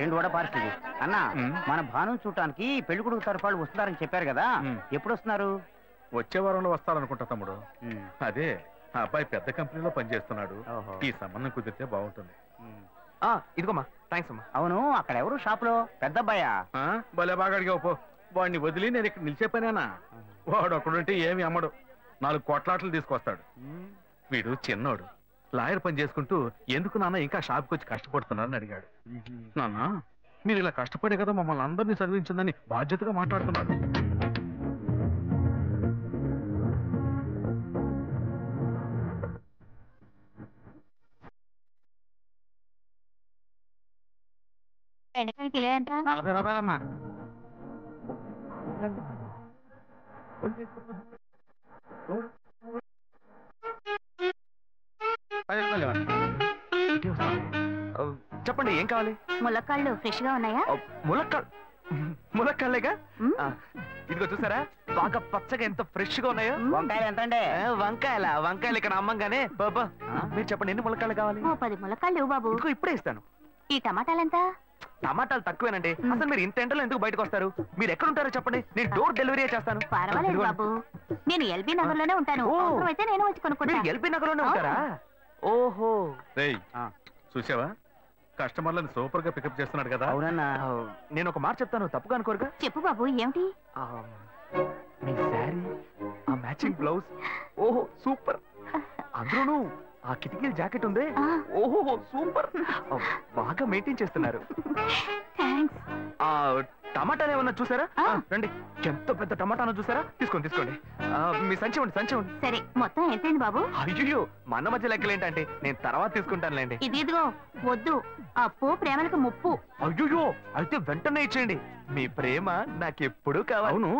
రెండు వడ పార్సల్ అన్న. మన భాను చూడటానికి పెళ్లి కొడుకు తరఫు వాళ్ళు వస్తున్నారని చెప్పారు కదా, ఎప్పుడు వస్తున్నారు? వచ్చే వారంలో వస్తారనుకుంటా తమ్ముడు. అదే ఆ అబ్బాయి పెద్ద కంపెనీలో పనిచేస్తున్నాడు. ఈ సంబంధం కుదిరితే బాగుంటుంది. ఇదిగోమ్మా, థ్యాంక్స్ అమ్మా. అవును, అక్కడ ఎవరు షాప్ లో? పెద్ద అబ్బాయా? భలే బాగా అడిగావు పో. వాడిని వదిలి నేను ఇక్కడ నిలిచే పనేనా? వాడు ఒకడుంటే ఏమి అమ్మడు, 4 కోట్లాట్లు తీసుకొస్తాడు. వీడు చిన్నోడు, లాయర్ పని చేసుకుంటూ ఎందుకు నాన్న ఇంకా షాప్కి వచ్చి కష్టపడుతున్నారని అడిగాడు. నాన్న మీరు ఇలా కష్టపడే కదా మమ్మల్ని అందరినీ చదివించిందని బాధ్యతగా మాట్లాడుతున్నాడు. రూపాయలమ్మా. చెప్పండి, ఏం కావాలి? ములక్కాళ్ళు ఫ్రెష్ గా ఉన్నాయా? ములక్కాళ్ళేగా. ఇదిగో చూసారా, బాగా పచ్చగా ఎంత ఫ్రెష్ గా ఉన్నాయో. వంకాయలు ఎంత అండి? వంకాయలు ఇక్కడ అమ్మంగానే. బాబా మీరు చెప్పండి, ఎన్ని ములక్కాళ్ళు కావాలి? 10 ములక్కాళ్ళు బాబు. ఇదిగో ఇప్పుడే ఇస్తాను. ఈ టమాటాలు ఎంత? టమాటాలు తక్కువేనండి. అసలు మీరు ఇంత ఎండలో ఎందుకు బయటకు వస్తారు? మీరు ఎక్కడ ఉంటారో చెప్పండి, నేను డోర్ డెలివరీ చేస్తాను. పర్వాలేదు బాబు, నేను ఎల్బీ నగర్ లోనే ఉంటాను. అయితే నేను వచ్చి కొనుక్కుంటాను. ఎల్బీ నగర్ లోనే ఉంటారా? ఓహో. చూసావా, కస్టమర్లను సూపర్ గా పికప్ చేస్తున్నాడు కదా. అవునన్నా. నేను ఒక మాట చెప్తాను, తప్పుగా అనుకోరుగా? చెప్పు బాబు, ఏమిటి? మీ శారీ, ఆ మ్యాచింగ్ బ్లౌజ్, ఓహో సూపర్. అందులోనూ ఆ కిటికీల జాకెట్ ఉంది, ఓహో సూపర్. బాగా మెయింటైన్ చేస్తున్నారు. టమాటాలు ఏమన్నా చూసారా? రండి, ఎంత పెద్ద టమాటాను చూసారా? తీసుకోండి తీసుకోండి. మీ సంచి ఉండి సంచి ఉండి. సరే, మొత్తం ఎంతైంది బాబు? అయ్యో, మన మధ్య లెక్కలు ఏంటంటే నేను తర్వాత తీసుకుంటానులేండి. ఇదిగో వద్దు, అప్పు ప్రేమలకు ముప్పు. అయ్యో, అయితే వెంటనే ఇచ్చేయండి. మీ ప్రేమ నాకెప్పుడు కావాలి. అవును,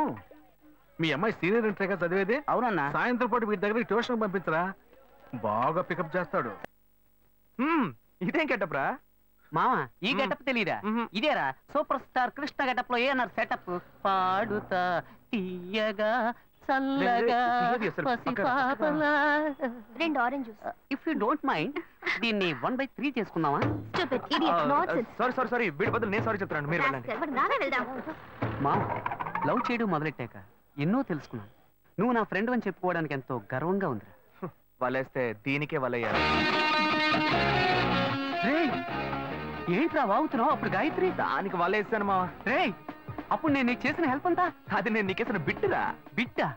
మీ అమ్మాయి సీనియర్ ఇంటర్గా చదివేదే. అవునన్నా. సాయంత్రం పాటు వీటి దగ్గర ట్యూషన్ పంపించరా, బాగా పికప్ చేస్తాడు. ఇదేం గెటప్రా మామ? ఈ గెటప్ తెలీదా? ఇదేరా సూపర్ స్టార్ కృష్ణ గెటప్ లో ఏనారు సెటప్. పాడుతా తీయగా చల్లగా పసిపాపలా. 2 orange juice. If you don't mind, దీన్ని 1/3 చేసుకుందామా? సారీ, వీడి బదులు నేను సారీ చెప్తున్నాను, మీరు వెళ్ళండి. మామ, లవ్ చేయడం మొదలెట్టాక ఎన్నో తెలుసుకున్నాను. నువ్వు నా ఫ్రెండ్ అని చెప్పుకోవడానికి ఎంతో గర్వంగా ఉందిరా. వలేస్తే దీనికే వలయ్యారు. ఏంట్రా వాగుతున్నావు? అప్పుడు గాయత్రి దానికి వలేస్తాను మా. అప్పుడు నేను నీకు చేసిన హెల్ప్ అంతా అది నేను నీకేసిన బిట్టురా. బిట్టా?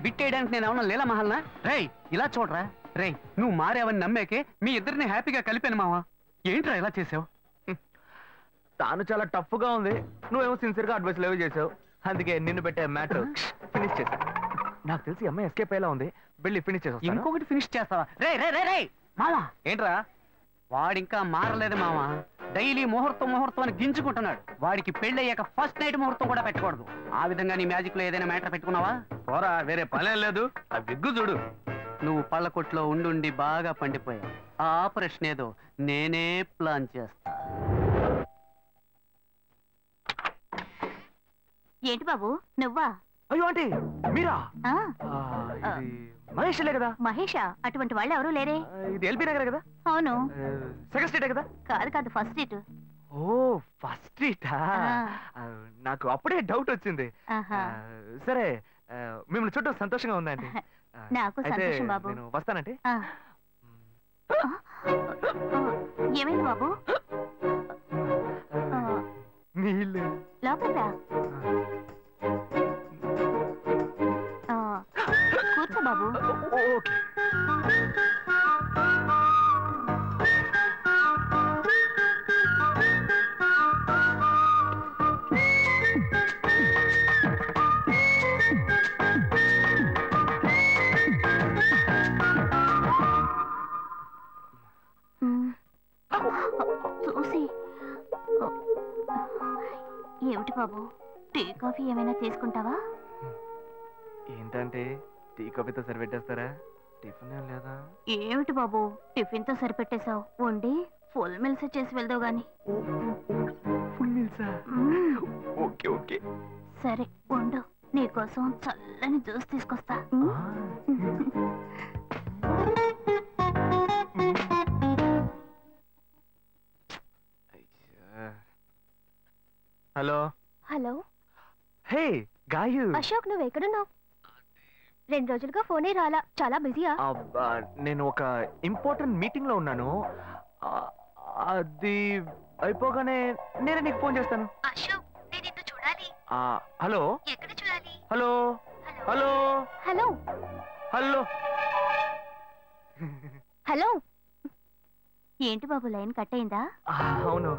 బిట్టేయడానికి నేను ఏమన్నా లీలా మహల్నా? ఇలా చూడరా, నువ్వు మారేవని నమ్మేకే మీ ఇద్దరిని హ్యాపీగా కలిపాను మావా. ఏంట్రా ఇలా చేసావు? తాను చాలా టఫ్ గా ఉంది, నువ్వేమో సిన్సియర్ గా అడ్వైస్ లేవు చేసావు. అందుకే నిన్ను పెట్టే మ్యాటర్ ఫినిష్ చేశా. నాకు తెలిసి అమ్మాయి ఎస్కేప్ అయ్యేలా ఉంది, వెళ్ళి ఫినిష్ చేస్తా. ఇంకొకటి ఫినిష్ చేస్తావా? మావా ఏంట్రా, వాడింకా మారలేదు మావా. డైలీ ముహూర్తం అని గింజుకుంటున్నాడు. వాడికి పెళ్ళయ్యాక ఫస్ట్ నైట్ ముహూర్తం కూడా పెట్టకూడదు. ఆ విధంగా నీ మ్యాజిక్ లో ఏదైనా మ్యాటర్ పెట్టుకున్నావా? పోరా, వేరే పనే లేదు. ఆ విగ్గు చూడు. నువ్వు పళ్ళ కొట్లో ఉండి బాగా పండిపోయావు. ఆ ఆపరేషన్ ఏదో నేనే ప్లాన్ చేస్తా. ఏంటి బాబు నువ్వా? అయ్యో ఆంటీ, మీరా? మహేష్లే కదా? మహేషా? అటువంటి వాళ్ళు ఎవరూ లేరే. ఇది ఎల్బీ నగర్ కదా? అవును. సెకండ్ స్ట్రీట్ కదా? కాదు, ఫస్ట్ స్ట్రీట్. ఓ, ఫస్ట్ స్ట్రీటా? నాకు అప్పుడే డౌట్ వచ్చింది. సరే, మిమ్మల్ని చుట్టూ సంతోషంగా ఉందండి. నాకు సంతోషం బాబు. నేను వస్తానండి. ఏమైంది బాబు? నీళ్ళు లోపలికి రా. కూర్చో బాబు. ఓకే. చూసి ఏమిటి బాబు, టీ కాఫీ ఏమైనా తీసుకుంటావా? ఏంటంటే టీ కాఫీతో సరిపెట్టేస్తారా? టిఫిన్ ఏం లేదా? ఏమిటి బాబు, టిఫిన్ తో సరిపెట్టేశావు. వండి ఫుల్ మిల్స్ చేసి వెళ్దావు గాని. ఫుల్ మిల్సా? Okay okay. సరే వండు, నీకోసం చల్లని జ్యూస్ తీసుకొస్తా. Hello hello hey Gayu. Ashok నువ్వు ఎక్కడున్నావు? 2 రోజులుగా ఫోనే రాలా, చాలా బిజీయా? నేను ఒక ఇంపార్టెంట్ మీటింగ్ లో ఉన్నాను. అది అయిపోగానే నేనే నీకు ఫోన్ చేస్తాను. అశోక్ నేను నిన్ను చూడాలి. హలో ఎక్కడ చూడాలి? Hello hello hello hello hello ఏంటి బాబు లైన్ కట్ అయిందా? అవును,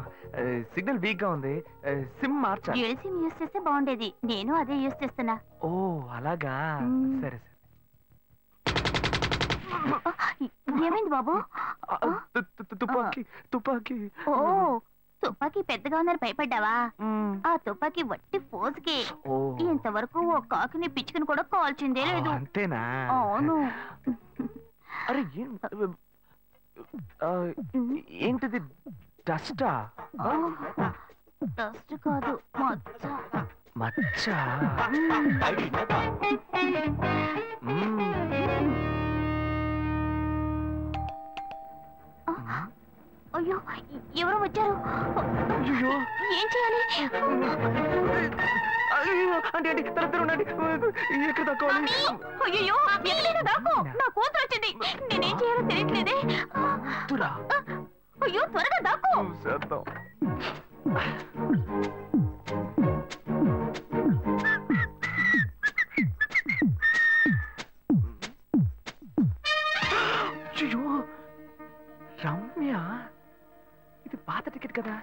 సిగ్నల్ వీక్ గా ఉంది. సిమ్ మార్చా. డ్యూయల్ సిమ్ యూస్ చేస్తే బాగుండేది. నేను అదే యూస్ చేస్తున్నా. ఓ అలాగా, సరే సరే. ఏమైంది బాబు? తుపాకీ తుపాకీ. ఓ తుపాకీ పెద్దగా ఉందని భయపడ్డావా? ఆ తుపాకీ వట్టి ఫోజుకే. ఇంతవరకు ఓ కాకిని పిచ్చుకుని కూడా కాల్చిందే లేదు. అంతేనా? అవును. అరే ఏంటిది? డస్టా? డస్ట్ కాదు, మచ్చ. మచ్చ? అయ్యో ఎవరో వచ్చారు. ఏం చేయాలి? అంటే ఎక్కడ తక్కువాలి? అయ్యో ఎక్కడైనా దాకో, నా కూతురు వచ్చింది. నేనేం చేయాలో తెలియట్లేదే. అయ్యో త్వరగా దాకో. రమ్య, ఇది పాత టికెట్ కదా.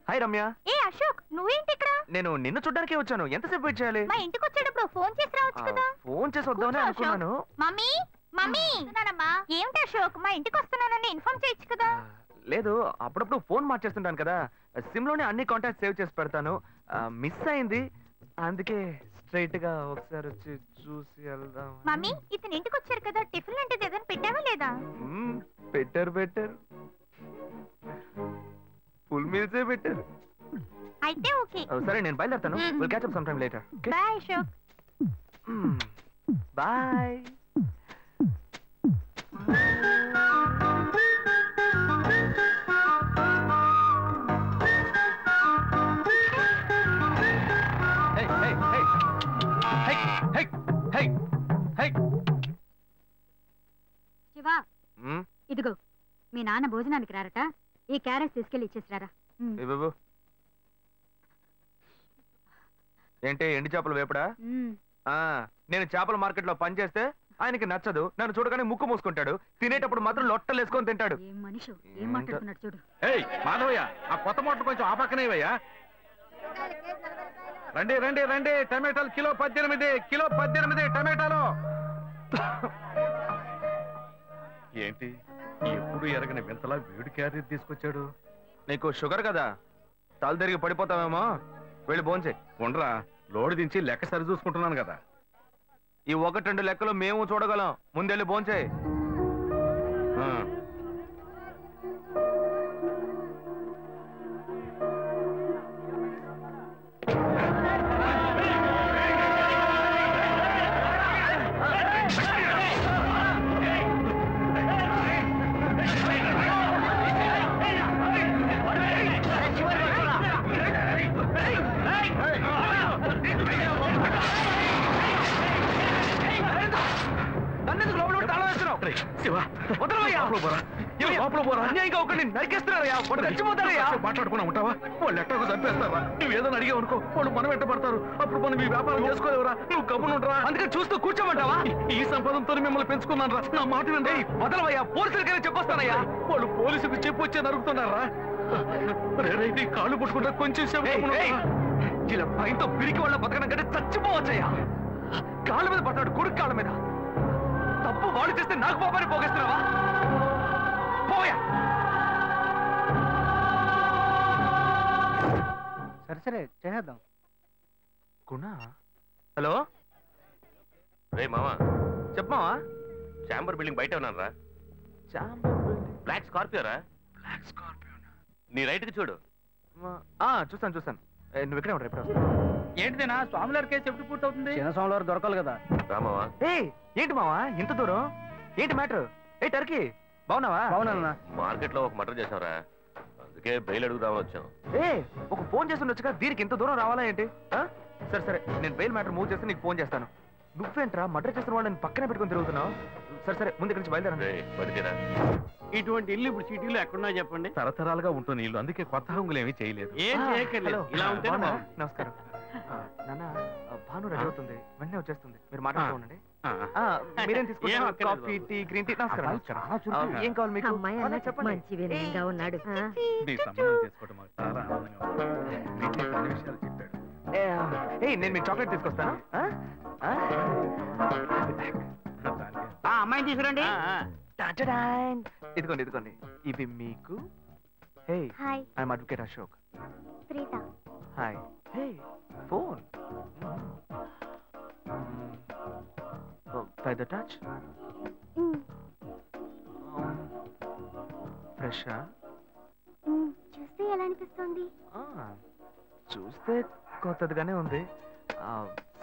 హాయ్ రమ్య. ఏ అశోక్ నువ్వేంటి ఇక్కడ? నేను నిన్ను చూడ్డానికే వచ్చాను. ఎంతసేపు వెయిట్ చేయాలి? మా ఇంటికి వచ్చేటప్పుడు ఫోన్ చేసి రావచ్చు కదా. ఫోన్ చేసి వద్దామని అనుకున్నాను. మమ్మీ మమ్మీ ఏమిటి అశోక్ మా ఇంటికి వస్తున్నానని ఇన్ఫార్మ్ చేయొచ్చు కదా. లేదు, అప్పుడప్పుడు ఫోన్ మార్చేస్తుంటాను కదా. సిమ్ లోనే అన్ని కాంటాక్ట్ సేవ్ చేసి పెడతాను. మిస్ అయింది, అందుకే స్ట్రైట్ గా ఒకసారి వచ్చి చూసి వెళ్దాం. మమ్మీ ఇతను ఇంటికి వచ్చారు కదా, టిఫిన్ లాంటిది ఏదైనా పెట్టావా లేదా? పెట్టారు ఫుల్ మీల్సే పెట్టారు. అయితే ఓకే. సరే నేను బయలుదేరుతాను. Will catch up some time later. Bye Ashok. Bye. Shiva ఇదిగో మీ నాన్న భోజనానికి రారట, ఈ క్యారెట్ తీసుకెళ్లి ఇచ్చేసిరారా. ఏంటి ఎండి చేపలు వేపడా? నేను చేపల మార్కెట్ లో పనిచేస్తే ఆయనకి నచ్చదు. నన్ను చూడగానే ముక్కు మూసుకుంటాడు. తినేటప్పుడు మాత్రం లొట్టలు వేసుకొని తింటాడు. ఏం మనిషి ఏం మాట్లాడుతున్నాడు చూడు. మాధవయ్య, ఆ కొత్త మోటార్ కొంచెం ఆ పక్కనేవయ్యా. రండి రండి రండి, టమాటాలు కిలో 18 టమాటాలు. ఏంటి ఎప్పుడు ఎరగని వింతలా వేడి క్యారీ తీసుకొచ్చాడు? నీకు షుగర్ కదా, తల తిరిగి పడిపోతావేమో. వెళ్ళి భోంచే. ఉండరా, లోడు దించి లెక్క సరి చూసుకుంటున్నాను కదా. ఈ 1-2 లెక్కలు మేము చూడగలం. ముందెళ్ళి భోంచే. మాట్లాడుకున్నా ఉంటావా? వాళ్ళు ఎట్టకు చంపేస్తారా? నువ్వు ఏదైనా అడిగావు అనుకో, వాళ్ళు మనం ఎట్టబడతారు. అప్పుడు మనం ఈ వ్యాపారం చేసుకోలేవురా. నువ్వు కబునుంటరా. అందుకని చూస్తూ కూర్చోమంటావా? ఈ సంపదంతో మిమ్మల్ని పెంచుకున్నాను రా. నా మాట వినండి. వదలవయ్యా, పోలీసులకైనా చెప్పొస్తానయ్యా. వాళ్ళు పోలీసులకు చెప్పి వచ్చే నరుగుతున్నారా? నీ కాళ్ళు పుట్టుకుంటా కొంచెం ఇలా భయంతో పిరికి వాళ్ళ బతకడం కంటే చచ్చిపోవచ్చయ్యా. కాళ్ళ మీద పడతాడు, కొడుకు కాళ్ళ మీద. తప్పు వాళ్ళు చేస్తే నాకు పాపాన్ని పోగేస్తున్నావా? పోయా. సరే చేద్దాం. గుణ. హలో రే మావా, చెప్పమావా. చాంబర్ బిల్డింగ్ బయట ఉన్నాను రా. బ్లాక్ స్కార్పియో రా. నీ రైట్ కి చూడు. చూస్తాను. నువ్వు ఇక్కడే ఉంటావు. ఎప్పుడు వస్తావు? ఏంటిదేనా స్వామివారి కేసు ఎప్పుడు పూర్తవుతుంది? చిన్న స్వామివారు దొరకాలి కదా. రామావా. ఏంటి మావా ఇంత దూరం? ఏంటి మ్యాటర్? టర్కీ బాగున్నావా? బాగున్నా. మార్కెట్ లో ఒక మర్డర్ చేసావురా, అందుకే బెయిల్ అడుగుదామని వచ్చాం. ఒక ఫోన్ చేసి ఉండొచ్చుగా, దీనికి ఇంత దూరం రావాలా ఏంటి? సరే సరే, నేను బెయిల్ మ్యాటర్ మూవ్ చేస్తే నీకు ఫోన్ చేస్తాను. నువ్వేంట్రా మర్డర్ చేసిన వాళ్ళని పక్కనే పెట్టుకుని తిరుగుతున్నావు? సరే సరే, ముందు ఇక్కడి నుంచి బయలుదేరా. ఇటువంటి ఇల్లు ఇప్పుడు సిటీలో ఎక్కడున్నా చెప్పండి. తరతరాలుగా ఉంటుంది ఇల్లు, అందుకే కొత్త హంగులు ఏమీ చేయలేదు. ఏం చేయక్కర్లేదు, ఇలా ఉంటే నమస్కారం. నాన్న, భాను రెడీ అవుతుంది, వెంటనే వచ్చేస్తుంది, మీరు మాట్లాడుతూ ఉండండి. మీరేం తీసుకుంటారు? Coffee, tea, green tea? నమస్కారం. ఏం కావాలి మీకు? మంచి వినయంగా ఉన్నాడు. నీ సంబంధం చేసుకోవడం మాకు చాలా ఆనందంగా ఉంది. నీకే కొన్ని విషయాలు చెప్పాడు. నేను మీకు చాక్లెట్ తీసుకొస్తాను. అమ్మాయిని తీసుకురండి. ఇదిగోండి ఇదిగోండి, ఇవి మీకు. Hey, I'm advocate Ashok. Preetha. Hi. Hey, phone. By the touch? ఫ్రెషా? చూస్తే ఎలా అనిపిస్తుంది? చూస్తే కొత్తదిగానే ఉంది.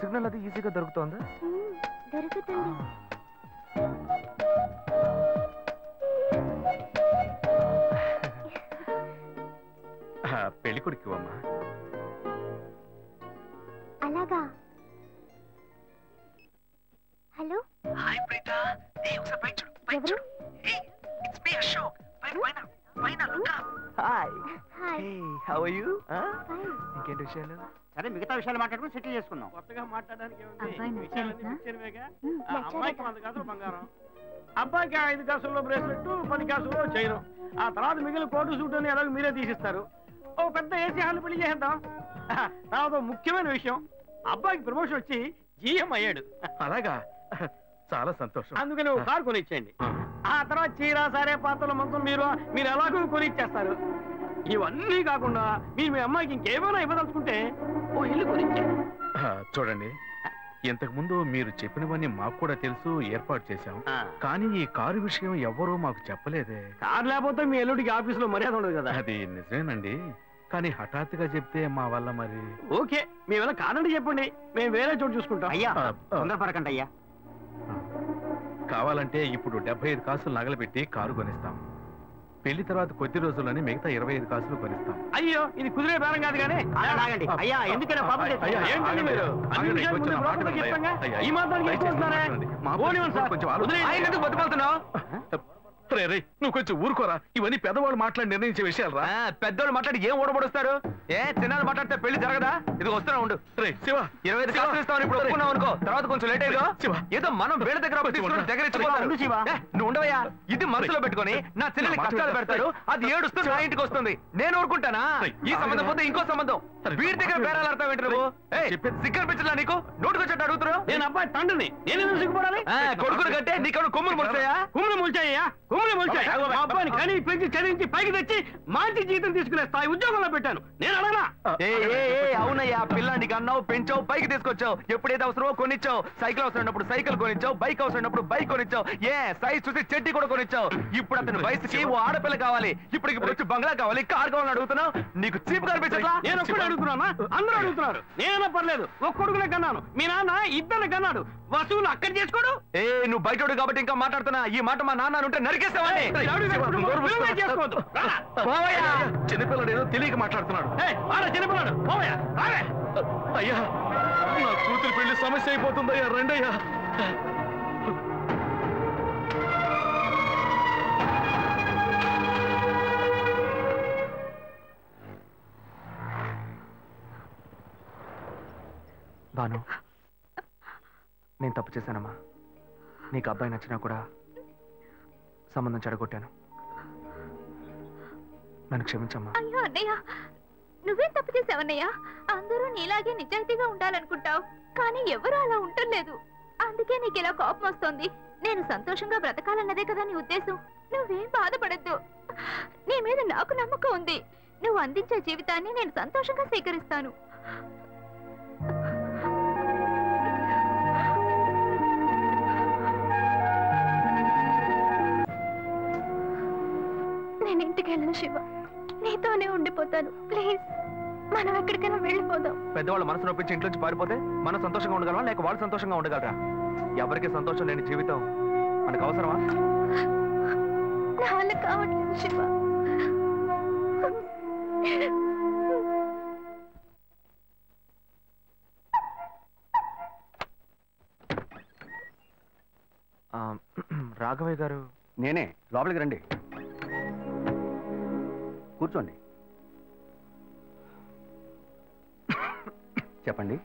సిగ్నల్ అది ఈజీగా దొరుకుతోందా? దొరుకుతుంది. పెళ్లి కొడుకు అమ్మా. అలాగా. హలో. హాయ్ ప్రీత. ఒకసారి పైకి చూడు, పైకి చూడు. It's me Ashok. పైన look up. Hi. Hey, how are you? ఇంకేంటి విషయాలు? సరే, మిగతా విషయాలు మాట్లాడుకుని సెటిల్ చేసుకుందాం. కొత్తగా మాట్లాడడానికి అమ్మాయికి 100 కాసులు బంగారం, అబ్బాయికి 5 కాసుల్లో బ్రేస్లెట్, 10 కాసుల్లో చైన్. ఆ తర్వాత మిగిలిన కోటు సూట్ అని ఎలాగో మీరే తీసిస్తారు. ఓ పెద్ద ఏసీ హాల్ పెళ్లి చేద్దాం. తర్వాత ముఖ్యమైన విషయం, అబ్బాయికి ప్రమోషన్ వచ్చి జీఎం అయ్యాడు. అలాగా, చాలా సంతోషం. అందుకని ఒక కారు కొనిచ్చేయండి. ఆ తర్వాత చీర, సరే, పాత్రల మొత్తం మీరు ఎలాగో కొనిచ్చేస్తారు. ఇవన్నీ కాకుండా మీరు మీ అమ్మాయికి ఇంకేమైనా ఇవ్వదలుచుకుంటే ఓ ఇల్లు కొనిచ్చేయండి. చూడండి, ఇంతకు ముందు మీరు చెప్పినవన్నీ మాకు కూడా తెలుసు, ఏర్పాటు చేశాం. కానీ ఈ కారు విషయం ఎవ్వరూ మాకు చెప్పలేదే. కారు లేకపోతే మీ ఎల్లుడికి ఆఫీసులో మర్యాద ఉండదు కదా. అది నిజమేనండి, కానీ హఠాత్తుగా చెప్తే మా వల్ల మరి. ఓకే, మీ వల్ల కాదండి చెప్పండి, మేము వేరే చోటు చూసుకుంటాం. అయ్యా, తొందరపడకండి అయ్యా. కావాలంటే ఇప్పుడు 75 కాసులు నగలబెట్టి కారు కొనిస్తాం. పెళ్లి తర్వాత కొద్ది రోజుల్లోనే మిగతా 25 కాసులు కొనిస్తాం. అయ్యో, ఇది కుదిరే బేరం కాదు కానీ. అయ్యా, ఎందుకైనా పాపం ఏంటండి మీరు? ఈ మాత్రానికి ఎక్కువ వస్తున్నారే? ఎందుకు బతుకుతున్నావు? నువ్వు కొంచెం ఊరుకోరా, ఇవన్నీ పెద్దవాళ్ళు మాట్లాడి నిర్ణయించే విషయాలు రా. పెద్దవాళ్ళు మాట్లాడి ఏం ఓడబడుస్తారు? చిన్నాళ్ళు మాట్లాడితే పెళ్లి జరగదా? ఇది వస్తున్నా ఉండు. రే శివ, 25 కాసులు ఇస్తావు, ఇప్పుడు ఒప్పుకున్నావు అనుకో, తర్వాత కొంచెం లేట్ అయ్యో. ఏదో మనం వేడ దగ్గర నువ్వు ఉండవయ్యా. ఇది మనసులో పెట్టుకొని నా చెల్లెలు కష్టాలు పెడతారు, అది ఏడుస్తుంది, నా ఇంటికి వస్తుంది. నేను ఊరుకుంటానా? ఈ సంబంధం పోతే ఇంకో సంబంధం. వీడి దగ్గర బేరాలు ఆడతావు ఏంటి నువ్వు? సిగ్గర్ పిచ్చలా నీకు? నోటుకొచ్చేట్టు అడుగుతున్నావు. నేను అబ్బాయి తండ్రిని, నేను సిగ్గుపడాలి? కొడుకుని కంటే నీకు కొమ్ములు ముల్చాయా? కుమ్ములు ముల్చాయ్యా, కుమ్ములు ముల్చాయి. మా అబ్బాయిని కని పెంచి చదివించి పైకి తెచ్చి మంచి జీతం తీసుకునే స్థాయి ఉద్యోగంలో పెట్టాను. నేను అడగనా? అవునయ్యా, పిల్లానికి అన్నావు, పెంచావు, పైకి తీసుకొచ్చావు. ఎప్పుడైతే అవసరమో కొనిచ్చావు. సైకిల్ అవసరమైనప్పుడు సైకిల్ కొనిచ్చావు, బైక్ అవసరమైనప్పుడు బైక్ కొనిచ్చావు. సైజ్ చూసి చెడ్డీ కూడా కొనిచ్చావు. ఇప్పుడు అతని వయసుకి ఓ ఆడపిల్ల కావాలి, ఇప్పుడు వచ్చి బంగ్లా కావాలి, కార్ కావాలని అడుగుతున్నావు. నీకు చీప్ కనిపించట్లా? నేను ఒక్కడే అడుగుతున్నా, అందరూ అడుగుతున్నారు. నేనైనా పర్లేదు, ఒక్క కొడుకునే కన్నాను, మీ నాన్న ఇద్దరిని కన్నాడు. వసూలు అక్కడ చేసుకోడు. నువ్వు బయటోడు కాబట్టి ఇంకా మాట్లాడుతున్నా. ఈ మాట మా నాన్న ఉంటే నరికేస్తావని. చిన్నపిల్లడు ఏదో తెలియక మాట్లాడుతున్నాడు. చిన్నపిల్లడు అయ్యా, నా కూతురు పెళ్లి సమస్య అయిపోతుందయ్యా, రండయ్యా. భాను, నేను తప్పు చేశానమ్మా. నీకు అబ్బాయి నచ్చినా కూడా సంబంధం చెడగొట్టాను. నన్ను క్షమించమ్మా. అయ్యో అన్నయ్య, నువ్వేం తప్పు చేసావన్నయ్య? అందరూ నీలాగే నిజాయితీగా ఉండాలనుకుంటావు, కానీ ఎవరు అలా ఉండలేదు. అందుకే నీకు ఇలా కోపం వస్తుంది. నేను సంతోషంగా బ్రతకాలన్నదే కదా నీ ఉద్దేశం. నువ్వేం బాధపడద్దు, నీ మీద నాకు నమ్మకం ఉంది. నువ్వు అందించే జీవితాన్ని నేను సంతోషంగా స్వీకరిస్తాను. నేను ఇంటికి వెళ్ళను శివ, నీతోనే ఉండిపోతాను. ప్లీజ్, మనం ఎక్కడికైనా వెళ్ళిపోదాం. పెద్దవాళ్ళు మనసు నొప్పించి ఇంట్లో నుంచి పారిపోతే మనం సంతోషంగా ఉండగలమా, లేక వాళ్ళు సంతోషంగా ఉండగలరా? ఎవరికి సంతోషం లేని జీవితం మనకు అవసరమా? నా వల్ల కావట్లేదు శివ. రాఘవయ్య గారు నేనే. లోపలికి రండి, కూర్చోండి. చెప్పండి.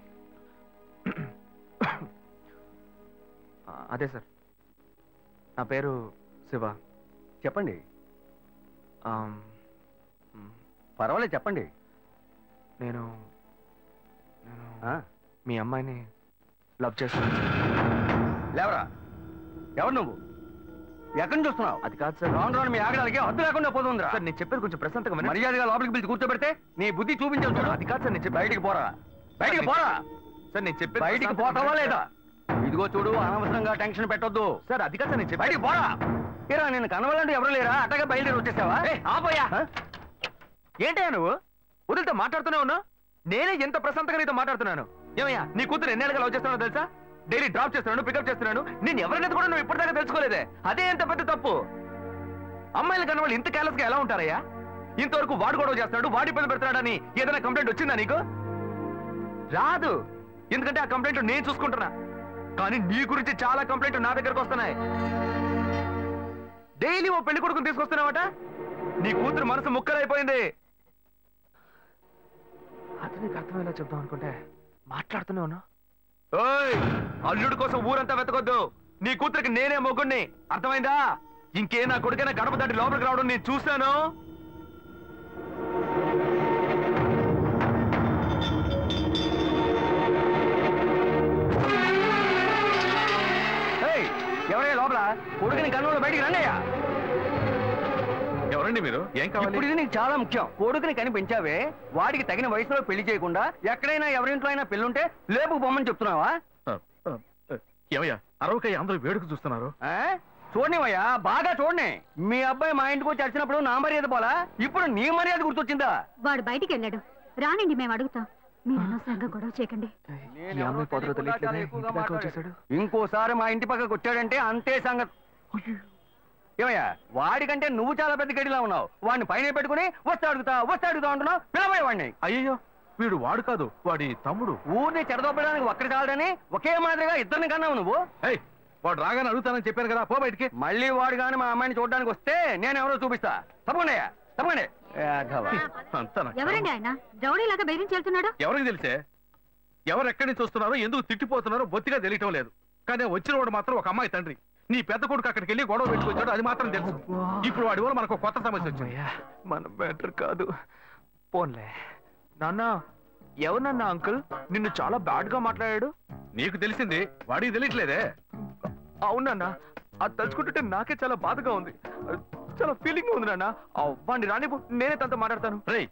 అదే సార్, నా పేరు శివ. చెప్పండి. ఆమ్, పర్వాలేదు, చెప్పండి. నేను ఆ, మీ అమ్మాయిని లవ్ చేస్తాను. లేవరా, ఎవరు నువ్వు? ఎక్కడి నుంచి చూస్తున్నావు? అది కాదు సార్. రాను రాను మీ ఆగడానికి హద్దు లేకుండా పోతుందిరా. సార్ నేను చెప్పేది కొంచెం ప్రశాంతంగా వినండి. మర్యాదగా లోపలికి పిలిచి కూర్చోబెడితే నీ బుద్ధి చూపించావు చూడు. అది కాదు సార్, నేను బయటికి పోరా, బయటికి పోరా. సార్ నేను చెప్పేది బయటికి పోతావా లేదా? ఇదిగో చూడు, అనవసరంగా టెన్షన్ పెట్టొద్దు. సార్ అది కాదు సార్, నేను బయటికి పోరా. ఏరా, నేను కనవాలంటే ఎవరు లేరా? అట్టగా బయలుదేరి వచ్చేసావా? ఆపోయా. ఏంటయ్యా నువ్వు వదిలితో మాట్లాడుతూనే ఉన్నా? నేనే ఎంత ప్రశాంతంగా నీతో మాట్లాడుతున్నాను. ఏమయ్యా, నీ కూతురు ఎన్నేళ్ళగా లవ్ చేస్తున్నానో తెలుసా? డైలీ డ్రాప్ చేస్తున్నాను, పికప్ చేస్తున్నాను. నేను ఎవరినైతే కూడా నువ్వు ఇప్పటిదాకా తెలుసుకోలేదే. అదే ఎంత పెద్ద తప్పు. అమ్మాయిలు కన్నా వాళ్ళు ఇంత కేర్లెస్ గా ఎలా ఉంటారయ్యా? ఇంతవరకు వాడు గొడవ చేస్తున్నాడు, వాడి పని పెడతాడని ఏదైనా కంప్లైంట్ వచ్చిందా నీకు? రాదు, ఎందుకంటే ఆ కంప్లైంట్ నేను చూసుకుంటున్నా. కానీ నీ గురించి చాలా కంప్లైంట్ నా దగ్గరకు వస్తున్నాయి. డైలీ ఓ పెళ్లి కొడుకుని తీసుకొస్తున్నావట. నీ కూతురు మనసు ముక్కలైపోయింది. అతనికి అర్థమయ్యేలా చెప్దాం అనుకుంటే మాట్లాడుతూనే ఉన్నా. ఓయ్, అల్లుడి కోసం ఊరంతా వెతకొద్దు. నీ కూతురికి నేనే మొగ్గుణ్ణి, అర్థమైందా? ఇంకే నా కొడుకైనా గడప దాటి లోపలికి రావడం నేను చూశాను. ఎవరయ్యా లోపల? కొడుకుని కన్నులో బయటికి రండియ్యా. ఎవరండి మీరు? ఏం కావాలి? ఇప్పుడు ఇది నీకు చాలా ముఖ్యం. కొడుకుని కని పెంచావే, వాడికి తగిన వయసులో పెళ్లి చేయకుండా ఎక్కడైనా ఎవరింట్లో అయినా పెళ్ళుంటే లేపుకు పొమ్మని చెప్తున్నావా? ఏమయ్యా, అరవకయ్య అందరూ వేడుక చూస్తున్నారు. చూడనివయ్యా, బాగా చూడని. మీ అబ్బాయి మా ఇంటికి వచ్చి వచ్చినప్పుడు నా మర్యాద పోలా, ఇప్పుడు నీ మర్యాద గుర్తొచ్చిందా? వాడు బయటికి వెళ్ళాడు, రానండి, మేము అడుగుతాం. మీరు అనవసరంగా గొడవ చేయకండి. ఇంకోసారి మా ఇంటి పక్కకు వచ్చాడంటే అంతే సంగతి. ఏమయ్యా, వాడికంటే నువ్వు చాలా పెద్ద గడిలా ఉన్నావు. వాడిని పైన పెట్టుకుని వస్తే అడుగుతా అంటున్నావు. పిలవయ్య వాడిని. అయ్యో, వీడు వాడు కాదు, వాడి తమ్ముడు. ఊరిని చెడదొప్పడానికి ఒక్కడి చాలని ఒకే మాదిరిగా ఇద్దరిని కన్నావు నువ్వు. వాడు రాగానే అడుగుతానని చెప్పాను కదా, పో బయటికి. మళ్ళీ వాడు కానీ మా అమ్మాయిని చూడడానికి వస్తే నేను ఎవరో చూపిస్తా. తప్పకుండా తప్పకుండా. ఎవరండి ఆయన? రౌడీలాగా బెదిరించి వెళ్తున్నాడు. ఎవరికి తెలిసే? ఎవరు ఎక్కడి నుంచి వస్తున్నారో, ఎందుకు తిట్టిపోతున్నారో బొత్తిగా తెలియటం లేదు. కానీ వచ్చిన వాడు మాత్రం ఒక అమ్మాయి తండ్రి. నీ పెద్ద కొడుకు అక్కడికి వెళ్ళి గొడవ పెట్టుకొచ్చాడు, అది మాత్రం తెలుసు. ఇప్పుడు వాడి వల్ల మనకు కొత్త సమస్య వచ్చింది. మన బెటర్ కాదు, పోన్లే. నాన్న, ఎవరన్నా అంకుల్ నిన్ను చాలా బ్యాడ్ గా మాట్లాడాడు? నీకు తెలిసింది, వాడికి తెలియట్లేదే. అవునన్నా, అది తలుచుకుంటుంటే నాకే చాలా బాధగా ఉంది, చాలా ఫీలింగ్ ఉంది నాన్న. వాడిని రానివ్వు, నేనే తనతో మాట్లాడతాను. రేయ్,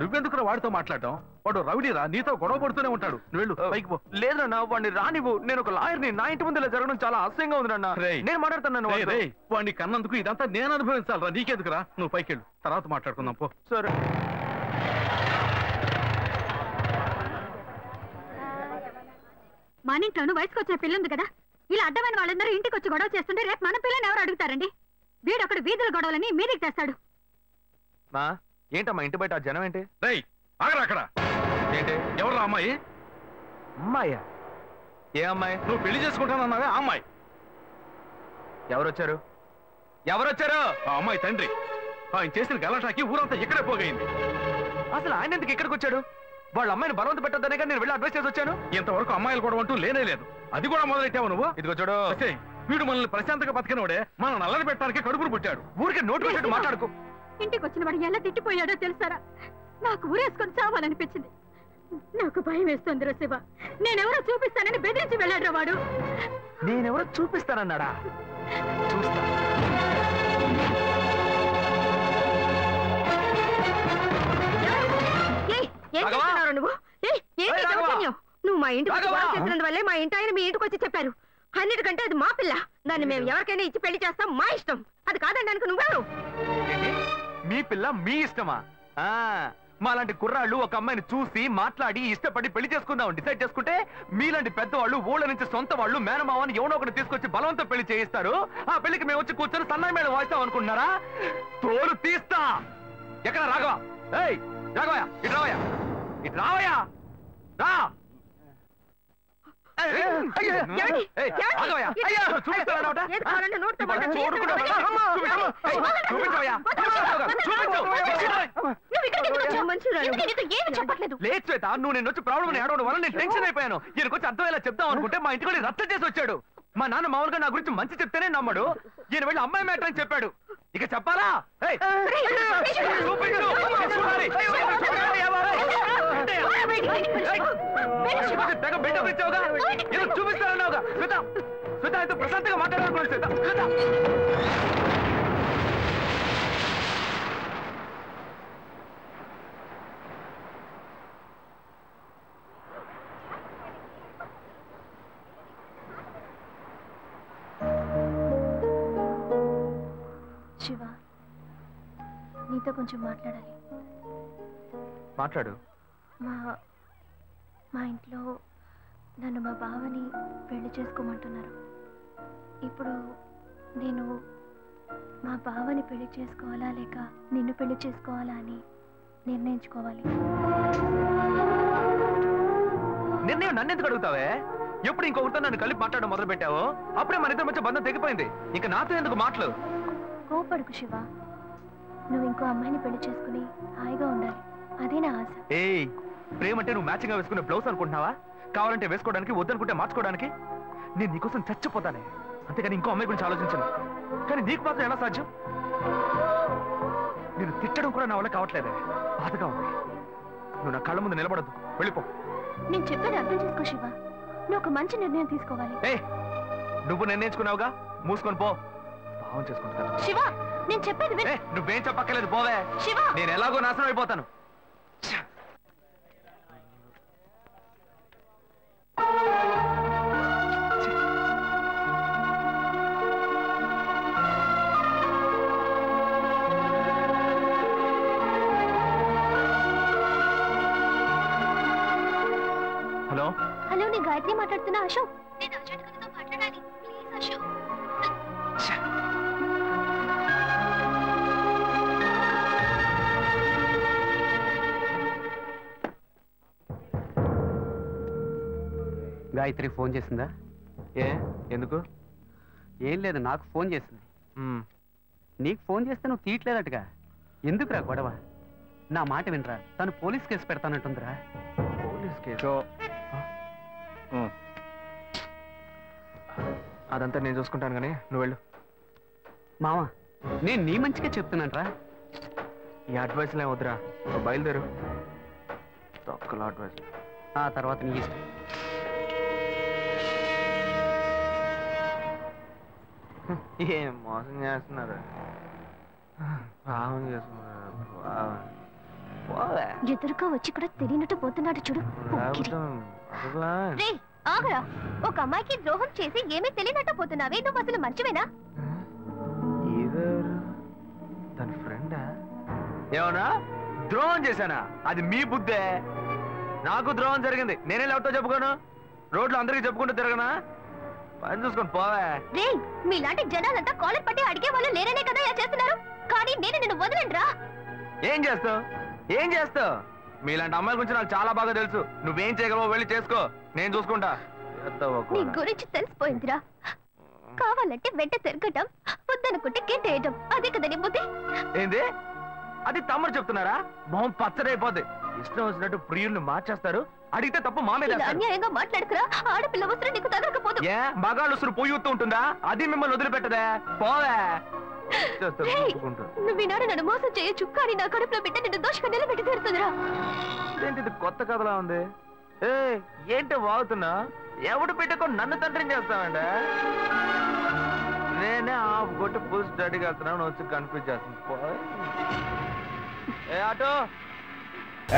నువ్వెందుకు వాడితో మాట్లాడటం? వాడు రౌడీరా, నీతో గొడవ పడుతూనే ఉంటాడు. నువ్వు వెళ్ళు, పైకి పో. లేదన్నా, వాడిని రానివ్వు. నేను ఒక లాయర్ని, నా ఇంటి ముందు ఇలా జరగడం చాలా అసహ్యంగా ఉంది నాన్న. నేను మాట్లాడతాను. వాడిని కన్నందుకు ఇదంతా నేను అనుభవించాలరా, నీకెందుకురా? నువ్వు పైకి వెళ్ళు, తర్వాత మాట్లాడుకుందాం పో. సరే. మన ఇంట్లోనూ వయసుకు వచ్చిన పిల్లుంది కదా, ఇలా అడ్డమైన వాళ్ళందరూ ఇంటికి వచ్చి గొడవ చేస్తుంటే రేపు మన పిల్లని ఎవరు అడుగుతారండి? వీడొకడు వీధుల గొడవలని మీదికి తెస్తాడు. మా ఏంటమ్మా ఇంటి బయట జనం ఏంటి? రేయ్, ఆగరా అక్కడ. ఏంటి, ఎవరు అమ్మాయి? అమ్మాయ్యా? ఏ అమ్మాయి? నువ్వు పెళ్లి చేసుకుంటానన్నావే ఆ అమ్మాయి. ఎవరొచ్చారు? ఎవరొచ్చారు? ఆ అమ్మాయి తండ్రి. ఆయన చేసిన గలాటాకి ఊరంతా ఇక్కడే పోగైంది. అసలు ఆయన ఎందుకు ఇక్కడికి వచ్చాడు? వాళ్ళ అమ్మాయిని బలవంత పెట్టొద్దనే నేను వెళ్ళి అడ్వైస్ చేసి వచ్చాను. ఇంతవరకు అమ్మాయిలు కూడా అంటూ లేనే లేదు. అది కూడా మొదలెట్టావు నువ్వు. ఇదిగో చూడు, వీడు మనల్ని ప్రశాంతంగా బతికినోడే మన నల్లని పెట్టడానికి కడుపును పుట్టాడు. ఊరికే నోటు పెట్టాడు మాట్లాడుకో. ఇంటికి వచ్చిన వాడు ఎలా తిట్టిపోయాడో తెలుసారా? నాకు ఊరేసుకొని చావాలనిపించింది. నాకు భయం వేస్తుంది శివ. నేనెవరో చూపిస్తానని బెదిరించి వెళ్ళాడు వాడు. నేనెవరో చూపిస్తానన్నాడా? చూస్తా. నువ్వు మా ఇంటికి చేసినందువల్లే మా ఇంటి ఆయన మీ ఇంటికి వచ్చి చెప్పారు. అన్నిటికంటే అది మా పిల్ల. దాన్ని మేము ఎవరికైనా ఇచ్చి పెళ్లి చేస్తాం, మా ఇష్టం. అది కాదండానికి నువ్వెవరు? మీ పిల్ల మీ ఇష్టమా? మాలాంటి కుర్రాళ్ళు ఒక అమ్మాయిని చూసి మాట్లాడి ఇష్టపడి పెళ్లి చేసుకుందాం డిసైడ్ చేసుకుంటే, మీలాంటి పెద్దవాళ్ళు ఊళ్ళ నుంచి సొంత వాళ్ళు మేనమావని ఎవనో ఒకటి తీసుకొచ్చి బలవంతం పెళ్లి చేయిస్తారు. ఆ పెళ్లికి మేము వచ్చి కూర్చొని సన్నాయి మేడం వాయిస్తాం అనుకుంటున్నారా? తోలు తీస్తా. ఎక్కడ రాఘవ? ఏయ్ రాఘవయ్య, ఇటు రావయ్యా, ఇటు రావయ్యా, రా. లేదు శ్వేత, నువ్వు నేను వచ్చి ప్రాబ్లం ఏడవడం వల్ల నేను టెన్షన్ అయిపోయాను. ఈయనకు వచ్చి అర్థమయ్యేలా చెప్దాం అనుకుంటే మా ఇంటికి రద్దు చేసి వచ్చాడు. మా నాన్న మామూలుగా నా గురించి మంచి చెప్తేనే నమ్మడు. ఈయన వెళ్ళి అమ్మాయి మ్యాటర్ అని చెప్పాడు. ఇక చెప్పాలా? తెగ బిల్డప్ ఇచ్చావుగా, ఏదో చూపిస్తానన్నావుగా. శ్వేత శ్వేత అయితే ప్రశాంతంగా మాట్లాడాలనుకోండి. శ్వేత శ్వేత శివ, నీతో కొంచెం మాట్లాడాలి. మాట్లాడు. మా ఇంట్లో నన్ను మా బావని పెళ్లి చేసుకోమంటున్నారు. ఇప్పుడు నేను మా బావని పెళ్లి చేసుకోవాలా లేక నిన్ను పెళ్లి చేసుకోవాలా అని నిర్ణయించుకోవాలి. నిర్ణయం నన్ను ఎందుకు అడుగుతావే? ఎప్పుడు ఇంకొకరితో నన్ను కలిపి మాట్లాడడం మొదలు పెట్టావో అప్పుడే మన ఇద్దరి మధ్య బంధం తెగిపోయింది. ఇంకా నాతో ఎందుకు మాటలు? కోపడుకు శివ, నువ్వు ఇంకో అమ్మాయిని పెళ్లి చేసుకుని హాయిగా ఉండాలి, అదే నా ఆశ. ఏయ్, ప్రేమ అంటే నువ్వు మ్యాచింగ్ గా వేసుకునే బ్లౌజ్ అనుకుంటున్నావా? కావాలంటే వేసుకోవడానికి, వద్దనుకుంటే మార్చుకోవడానికి. నేను నీకోసం చచ్చిపోతానే, అంతేగాని ఇంకో అమ్మాయి గురించి ఆలోచించను. కానీ నీకు మాత్రం ఎలా సాధ్యం? నేను తిట్టడం కూడా నా వల్ల కావట్లేదే, బాధగా ఉంది. నువ్వు నా కళ్ళ ముందు నిలబడద్దు, వెళ్ళిపో. నేను చెప్పేది అర్థం చేసుకో శివ, నువ్వు ఒక మంచి నిర్ణయం తీసుకోవాలి. ఏ, నువ్వు నిర్ణయించుకున్నావుగా, మూసుకొని పో. భావం చేసుకుంటా. శివ, నేను చెప్పేది విను. నువ్వేం చెప్పక్కర్లేదు, పోవే. శివ, నేను ఎలాగో నాశనం అయిపోతాను. హలో హలో, నేను గాయత్రి మాట్లాడుతున్నా. అశోక్, నేను అర్జెంట్ గా నీతో మాట్లాడాలి, ప్లీజ్ అశోక్. గాయత్రి ఫోన్ చేసిందా? ఎందుకు? ఏం లేదు, నాకు ఫోన్ చేసింది. నీకు ఫోన్ చేస్తే నువ్వు తీయట్లేదట్టుగా. ఎందుకురా గొడవ? నా మాట వినరా, తను పోలీస్ కేసు పెడతానంటుందిరా. Police case? అదంతా నేను చూసుకుంటాను, కానీ నువ్వు వెళ్ళు. మావా, నేను నీ మంచిగా చెప్తున్నానరా. ఈ అడ్వైస్లే వద్దురా, బయలుదేరు. తొక్కల అడ్వైస్. ఆ తర్వాత నీ ఇష్టం. ఏం మోసం చేస్తున్నారు, పావం చేస్తున్నారు. ఎదురుగా వచ్చి కూడా తెలియనట్టు పోతున్నాడు చూడు. రేయ్, ఆగరా. ఒక అమ్మాయికి ద్రోహం చేసి ఏమీ తెలియనట్టు పోతున్నావే, నువ్వు అసలు మంచివేనా? తన ఫ్రెండా? ఏమన్నా ద్రోహం చేశానా? అది మీ బుద్ధే. నాకు ద్రోహం జరిగింది, నేనే లేవతో చెప్పుకోను. రోడ్లు అందరికీ చెప్పుకుంటూ తిరగనా? పని చూసుకొని పోవే. రేయ్, మీలాంటి జనాలంతా కాలర్ పట్టి అడిగే వాళ్ళు లేరనే కదా ఇలా చేస్తున్నారు. కానీ నేను నిన్ను వదలండ్రా. ఏం చేస్తావు? ఏం చేస్తావు? మీలాంటి అమ్మాయిల గురించి నాకు చాలా బాగా తెలుసు. నువ్వేం చేయగలవో వెళ్ళి చేసుకో, నేను చూసుకుంటా. నీ గురించి తెలిసిపోయిందిరా. కావాలంటే వెంట తిరగటం, వద్దనుకుంటే గెంటేయటం, అదే కదా నీ బుద్ధి. ఏంది? అది తమ్ముడు చెప్తున్నారా? మొహం పచ్చడైపోద్ది. ఇష్టం వచ్చినట్టు ప్రియుల్ని మార్చేస్తారు. అడిగితే తప్పు మా మీద. అన్యాయంగా మాట్లాడుకురా. ఆడపిల్ల వస్త్రం నీకు తగలకపోదు. ఏ మగాళ్ళు ఉసురు పొయ్యూతూ ఉంటుందా? అది మిమ్మల్ని వదిలిపెట్టదే. పోవే. నువ్వు ఈనాడు నన్ను మోసం చేయొచ్చు, కానీ నా కడుపులో బిడ్డ నిన్ను దోషంగా నిలబెట్టి తీరుతుందిరా. ఏంటి కొత్త కథలా ఉంది? ఏ ఏంటి వాగుతున్నా? ఎవడు బిడ్డకు నన్ను తండ్రిని చేస్తామండి? నేనే ఆఫ్ కొట్టి ఫుల్ స్టడీకి వెళ్తున్నాను, వచ్చి కన్ఫ్యూజ్ చేస్తుంది. ఏ auto.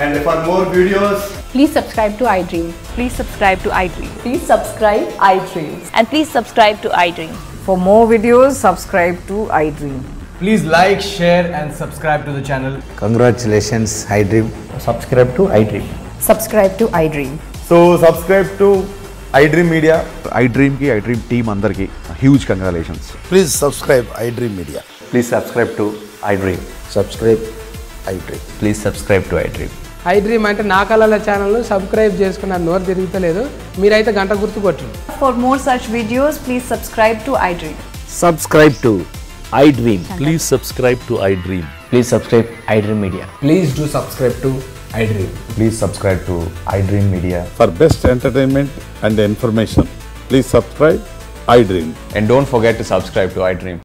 And for more videos, please subscribe to iDream. Please subscribe to iDream. Please subscribe iDream. And please subscribe to iDream. For more videos, subscribe to iDream. please like, share and subscribe to the channel. Congratulations, iDream. Subscribe to iDream. Subscribe to iDream. So subscribe to iDream Media. iDream ki iDream team andarki huge congratulations. Please subscribe iDream Media. Please subscribe to iDream. Subscribe iDream. Please subscribe to iDream. I dream అంటే నా కళల channel subscribe చేసుకున్న నోరు తిరుగుతలేదు మీరైతే గంట గుర్తు కొట్టండి. For more such videos, please subscribe to iDream. Subscribe to iDream. Please subscribe to iDream. Please subscribe iDream Media. Please do subscribe to iDream. Please subscribe to iDream Media. For best entertainment and information, please subscribe iDream. And don't forget to subscribe to iDream.